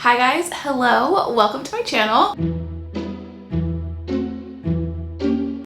Hi guys, hello, welcome to my channel.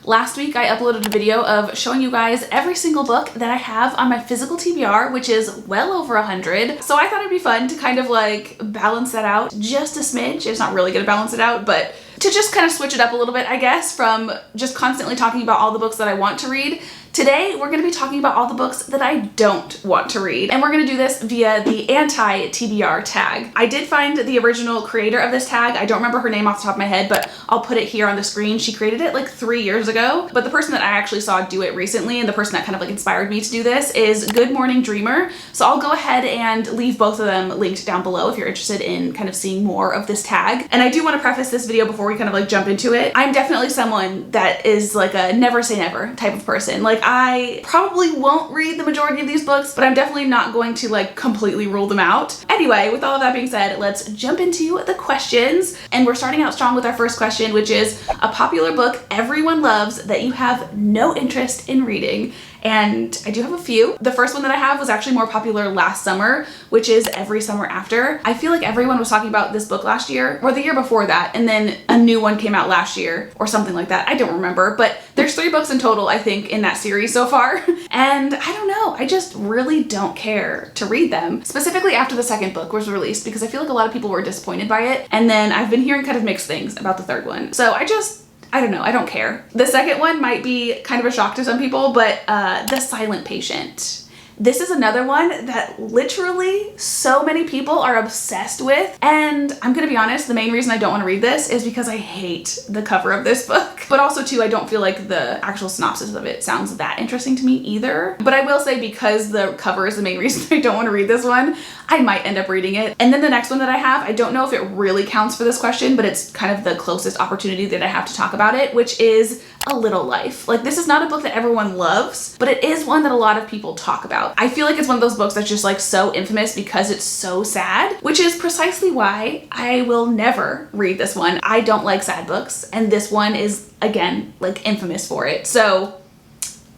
Last week I uploaded a video of showing you guys every single book that I have on my physical TBR, which is well over 100. So I thought it'd be fun to kind of like balance that out just a smidge. It's not really gonna balance it out, but to just kind of switch it up a little bit, I guess, from just constantly talking about all the books that I want to read. Today, we're gonna be talking about all the books that I don't want to read. And we're gonna do this via the anti-TBR tag. I did find the original creator of this tag. I don't remember her name off the top of my head, but I'll put it here on the screen. She created it like 3 years ago. But the person that I actually saw do it recently and the person that kind of like inspired me to do this is Good Morning Dreamer. So I'll go ahead and leave both of them linked down below if you're interested in kind of seeing more of this tag. And I do want to preface this video before we kind of like jump into it. I'm definitely someone that is like a never say never type of person. Like I probably won't read the majority of these books, but I'm definitely not going to like completely rule them out. Anyway, with all of that being said, let's jump into the questions. And we're starting out strong with our first question, which is a popular book everyone loves that you have no interest in reading. And I do have a few. The first one that I have was actually more popular last summer, which is Every Summer After. I feel like everyone was talking about this book last year or the year before that, and then a new one came out last year or something like that. I don't remember, but there's 3 books in total, I think, in that series so far. And I don't know, I just really don't care to read them, specifically after the second book was released, because I feel like a lot of people were disappointed by it. And then I've been hearing kind of mixed things about the third one. So I don't know, I don't care. The second one might be kind of a shock to some people, but The Silent Patient. This is another one that literally so many people are obsessed with. And I'm gonna be honest, the main reason I don't want to read this is because I hate the cover of this book. But also too, I don't feel like the actual synopsis of it sounds that interesting to me either. But I will say, because the cover is the main reason I don't want to read this one, I might end up reading it. And then the next one that I have, I don't know if it really counts for this question, but it's kind of the closest opportunity that I have to talk about it, which is A Little Life. Like, this is not a book that everyone loves, but it is one that a lot of people talk about. I feel like it's one of those books that's just like so infamous because it's so sad, which is precisely why I will never read this one. I don't like sad books, and this one is, again, like infamous for it. So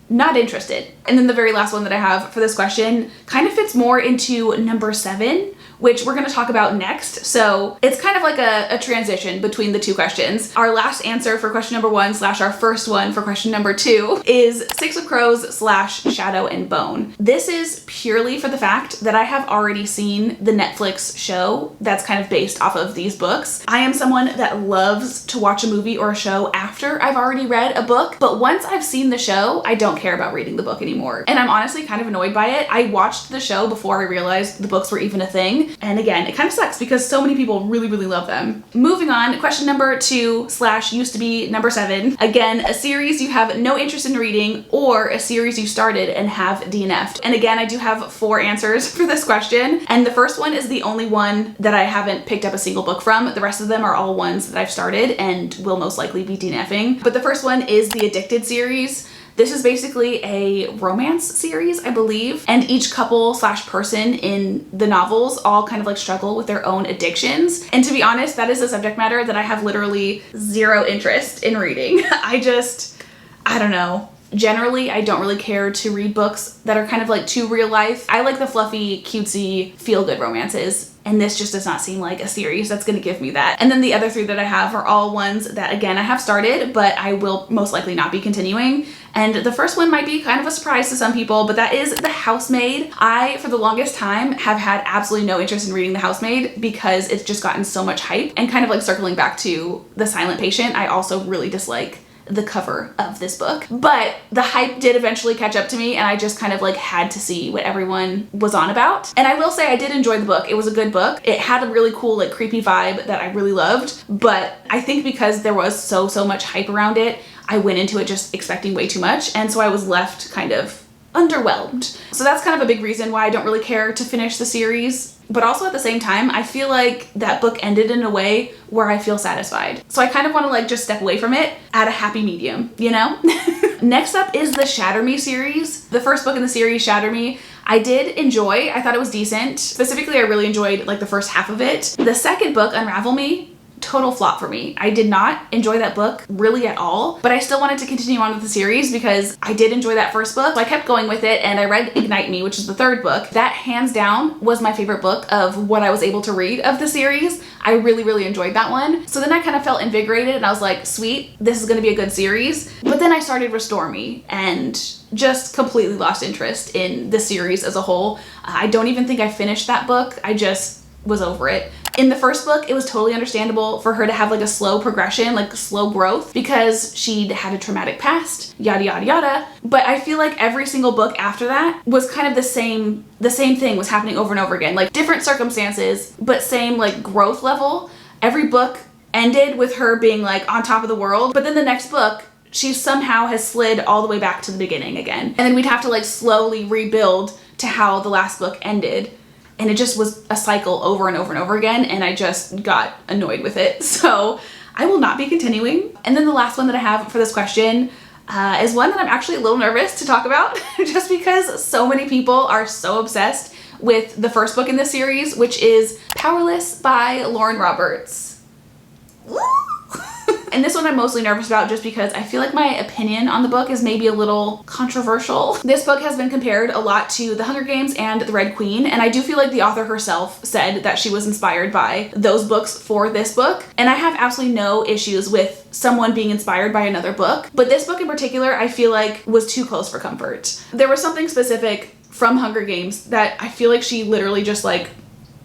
not interested. And then the very last one that I have for this question kind of fits more into number 7, which we're going to talk about next. So it's kind of like a transition between the 2 questions. Our last answer for question number 1 / our first one for question number 2 is Six of Crows / Shadow and Bone. This is purely for the fact that I have already seen the Netflix show that's kind of based off of these books. I am someone that loves to watch a movie or a show after I've already read a book, but once I've seen the show, I don't care about reading the book anymore. And I'm honestly kind of annoyed by it. I watched the show before I realized the books were even a thing. And again, it kind of sucks because so many people really, really love them. Moving on, question number 2 / used to be number 7. Again, a series you have no interest in reading or a series you started and have DNF'd. And again, I do have 4 answers for this question. And the first one is the only one that I haven't picked up a single book from. The rest of them are all ones that I've started and will most likely be DNFing. But the first one is the Addicted series. This is basically a romance series, I believe, and each couple / person in the novels all kind of like struggle with their own addictions. And to be honest, that is a subject matter that I have literally 0 interest in reading. I don't know. Generally, I don't really care to read books that are kind of like too real life. I like the fluffy, cutesy, feel-good romances. And this just does not seem like a series that's going to give me that. And then the other 3 that I have are all ones that, again, I have started, but I will most likely not be continuing. And the first one might be kind of a surprise to some people, but that is The Housemaid. I, for the longest time, have had absolutely no interest in reading The Housemaid because it's just gotten so much hype. And kind of like circling back to The Silent Patient, I also really dislike the cover of this book. But the hype did eventually catch up to me, and I just kind of like had to see what everyone was on about. And I will say I did enjoy the book. It was a good book. It had a really cool like creepy vibe that I really loved, but I think because there was so much hype around it, I went into it just expecting way too much, and so I was left kind of underwhelmed. So that's kind of a big reason why I don't really care to finish the series. But also at the same time, I feel like that book ended in a way where I feel satisfied. So I kind of want to like just step away from it at a happy medium, you know? Next up is the Shatter Me series. The first book in the series, Shatter Me, I did enjoy. I thought it was decent. Specifically, I really enjoyed like the first half of it. The second book, Unravel Me, total flop for me. I did not enjoy that book really at all, but I still wanted to continue on with the series because I did enjoy that first book. So I kept going with it and I read Ignite Me, which is the third book. That hands down was my favorite book of what I was able to read of the series. I really, really enjoyed that one. So then I kind of felt invigorated and I was like, sweet, this is gonna be a good series. But then I started Restore Me and just completely lost interest in the series as a whole. I don't even think I finished that book. I just was over it. In the first book, it was totally understandable for her to have like a slow progression, like slow growth, because she'd had a traumatic past, yada, yada, yada. But I feel like every single book after that was kind of the same thing was happening over and over again, like different circumstances, but same like growth level. Every book ended with her being like on top of the world, but then the next book, she somehow has slid all the way back to the beginning again. And then we'd have to like slowly rebuild to how the last book ended. And it just was a cycle over and over and over again, and I just got annoyed with it. So I will not be continuing. And then the last one that I have for this question is one that I'm actually a little nervous to talk about just because so many people are so obsessed with the first book in this series, which is Powerless by Lauren Roberts. And this one I'm mostly nervous about just because I feel like my opinion on the book is maybe a little controversial. This book has been compared a lot to The Hunger Games and The Red Queen, and I do feel like the author herself said that she was inspired by those books for this book. And I have absolutely no issues with someone being inspired by another book, but this book in particular I feel like was too close for comfort. There was something specific from Hunger Games that I feel like she literally just like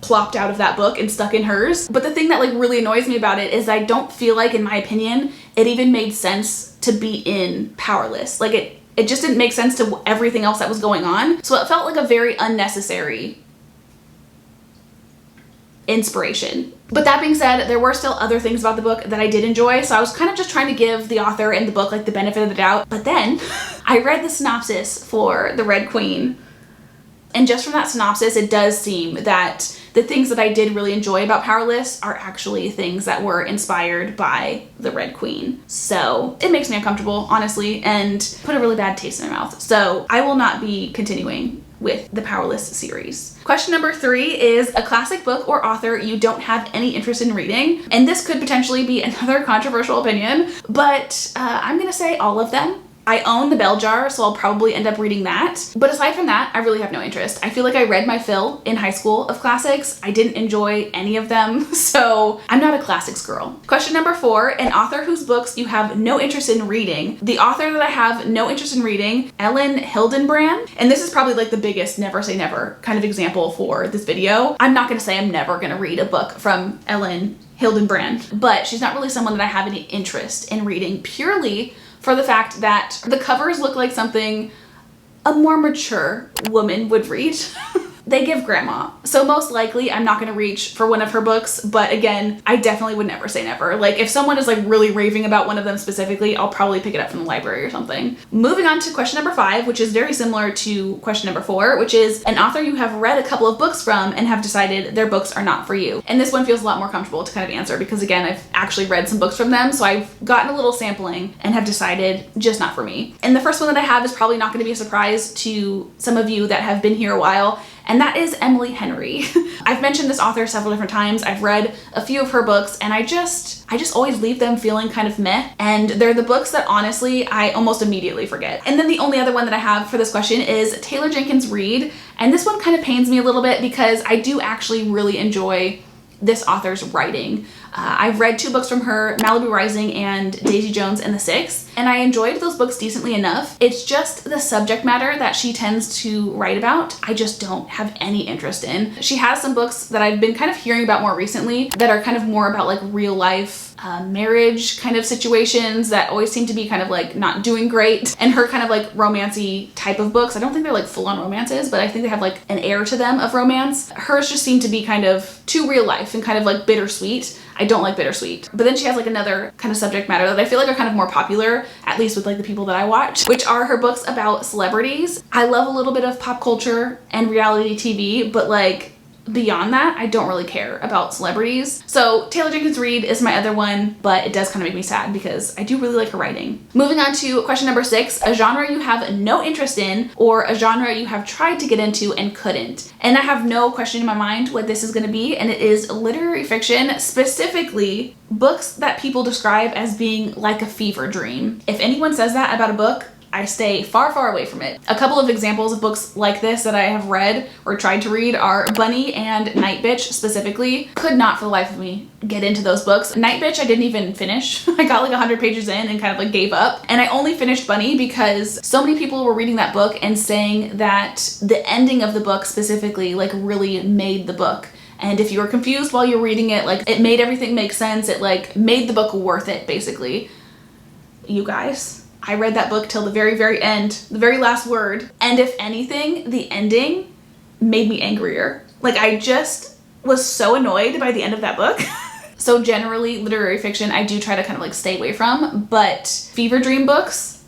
plopped out of that book and stuck in hers. But the thing that like really annoys me about it is I don't feel like, in my opinion, it even made sense to be in Powerless. Like it just didn't make sense to everything else that was going on. So it felt like a very unnecessary inspiration. But that being said, there were still other things about the book that I did enjoy, so I was kind of just trying to give the author and the book like the benefit of the doubt. But then I read the synopsis for The Red Queen, and just from that synopsis, it does seem that the things that I did really enjoy about Powerless are actually things that were inspired by The Red Queen. So it makes me uncomfortable, honestly, and put a really bad taste in my mouth. So I will not be continuing with the Powerless series. Question number 3 is a classic book or author you don't have any interest in reading. And this could potentially be another controversial opinion, but I'm gonna say all of them. I own The Bell Jar, so I'll probably end up reading that. But aside from that, I really have no interest. I feel like I read my fill in high school of classics. I didn't enjoy any of them, so I'm not a classics girl. Question number 4, an author whose books you have no interest in reading. The author that I have no interest in reading, Ellen Hildenbrand. And this is probably like the biggest never say never kind of example for this video. I'm not gonna say I'm never gonna read a book from Ellen Hildenbrand, but she's not really someone that I have any interest in reading, purely for the fact that the covers look like something a more mature woman would read. They give grandma. So most likely I'm not gonna reach for one of her books, but again, I definitely would never say never. Like if someone is like really raving about one of them specifically, I'll probably pick it up from the library or something. Moving on to question number 5, which is very similar to question number 4, which is an author you have read a couple of books from and have decided their books are not for you. And this one feels a lot more comfortable to kind of answer because again, I've actually read some books from them, so I've gotten a little sampling and have decided just not for me. And the first one that I have is probably not gonna be a surprise to some of you that have been here a while, and that is Emily Henry. I've mentioned this author several different times. I've read a few of her books and I just always leave them feeling kind of meh. And they're the books that honestly, I almost immediately forget. And then the only other one that I have for this question is Taylor Jenkins Reid. And this one kind of pains me a little bit because I do actually really enjoy this author's writing. I've read 2 books from her, Malibu Rising and Daisy Jones and the Six, and I enjoyed those books decently enough. It's just the subject matter that she tends to write about, I just don't have any interest in. She has some books that I've been kind of hearing about more recently that are kind of more about like real life marriage kind of situations that always seem to be kind of like not doing great, and her kind of like romancy type of books. I don't think they're like full-on romances, but I think they have like an air to them of romance. Hers just seem to be kind of too real life and kind of like bittersweet. I don't like bittersweet. But then she has like another kind of subject matter that I feel like are kind of more popular, at least with like the people that I watch, which are her books about celebrities. I love a little bit of pop culture and reality TV, but like beyond that, I don't really care about celebrities. So Taylor Jenkins Reid is my other one, but it does kind of make me sad because I do really like her writing. Moving on to question number 6, a genre you have no interest in or a genre you have tried to get into and couldn't. And I have no question in my mind what this is going to be, and it is literary fiction, specifically books that people describe as being like a fever dream. If anyone says that about a book, I stay far, far away from it. A couple of examples of books like this that I have read or tried to read are Bunny and Night Bitch specifically. Could not for the life of me get into those books. Night Bitch I didn't even finish. I got like 100 pages in and kind of like gave up. And I only finished Bunny because so many people were reading that book and saying that the ending of the book specifically like really made the book. And if you were confused while you're reading it, like it made everything make sense. It like made the book worth it basically. You guys, I read that book till the very, very end, the very last word. And if anything, the ending made me angrier. Like I just was so annoyed by the end of that book. So generally literary fiction, I do try to kind of like stay away from, but fever dream books,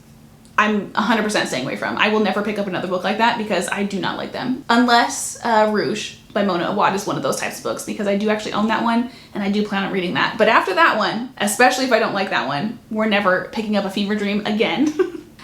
I'm 100% staying away from. I will never pick up another book like that because I do not like them. Unless Rouge by Mona Awad is one of those types of books, because I do actually own that one and I do plan on reading that. But after that one, especially if I don't like that one, we're never picking up a fever dream again.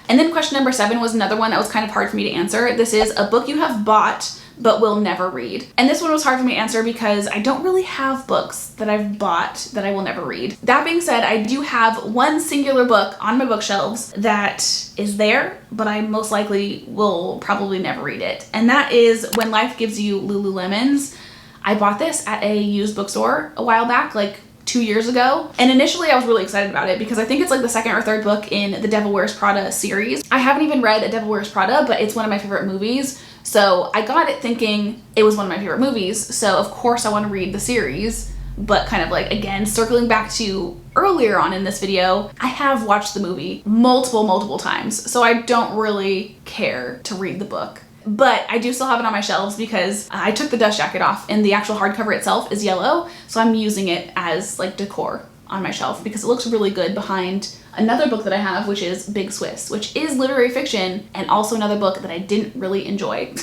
And then question number 7 was another one that was kind of hard for me to answer. This is a book you have bought but will never read. And this one was hard for me to answer because I don't really have books that I've bought that I will never read. That being said, I do have one singular book on my bookshelves that is there, but I most likely will probably never read it. And that is When Life Gives You Lululemons. I bought this at a used bookstore a while back, like 2 years ago. And initially I was really excited about it because I think it's like the 2nd or 3rd book in the Devil Wears Prada series. I haven't even read A Devil Wears Prada, but it's one of my favorite movies. So I got it thinking it was one of my favorite movies. So of course I want to read the series, but kind of like, again, circling back to earlier on in this video, I have watched the movie multiple times. So I don't really care to read the book. But I do still have it on my shelves because I took the dust jacket off and the actual hardcover itself is yellow. So I'm using it as like decor on my shelf because it looks really good behind another book that I have, which is Big Swiss, which is literary fiction and also another book that I didn't really enjoy.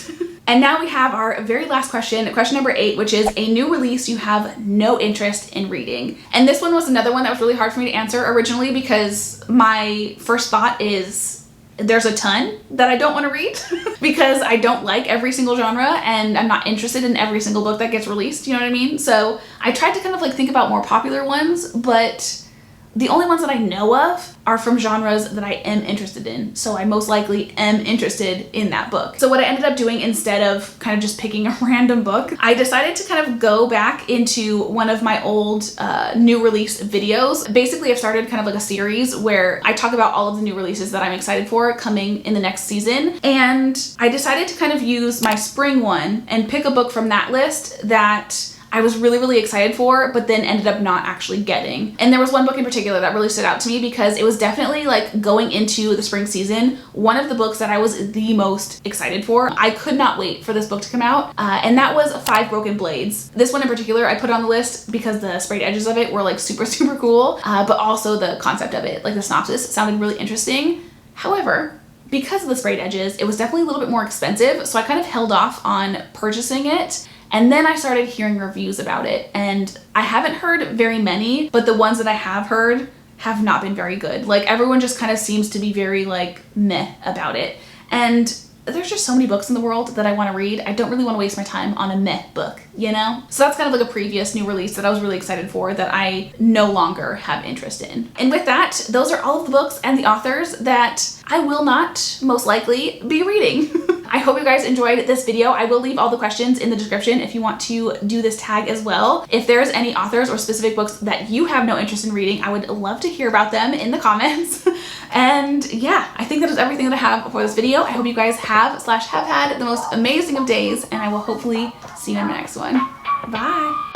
And now we have our very last question, question number 8, which is a new release you have no interest in reading. And this one was another one that was really hard for me to answer originally because my first thought is there's a ton that I don't want to read because I don't like every single genre and I'm not interested in every single book that gets released, you know what I mean? So I tried to kind of like think about more popular ones, but the only ones that I know of are from genres that I am interested in. So I most likely am interested in that book. So what I ended up doing instead of kind of just picking a random book, I decided to kind of go back into one of my old new release videos. Basically, I've started kind of like a series where I talk about all of the new releases that I'm excited for coming in the next season. And I decided to kind of use my spring one and pick a book from that list that I was really excited for, but then ended up not actually getting. And there was one book in particular that really stood out to me because it was definitely like going into the spring season, one of the books that I was the most excited for. I could not wait for this book to come out. And that was 5 Broken Blades. This one in particular, I put on the list because the sprayed edges of it were like super cool, but also the concept of it, like the synopsis, sounded really interesting. However, because of the sprayed edges, it was definitely a little bit more expensive. So I kind of held off on purchasing it. And then I started hearing reviews about it, and I haven't heard very many, but the ones that I have heard have not been very good. Like everyone just kind of seems to be very like meh about it. And there's just so many books in the world that I want to read. I don't really want to waste my time on a meh book, you know? So that's kind of like a previous new release that I was really excited for that I no longer have interest in. And with that, those are all of the books and the authors that I will not most likely be reading. I hope you guys enjoyed this video. I will leave all the questions in the description if you want to do this tag as well. If there's any authors or specific books that you have no interest in reading, I would love to hear about them in the comments. And yeah, I think that is everything that I have for this video. I hope you guys have had the most amazing of days, and I will hopefully see you in my next one. Bye.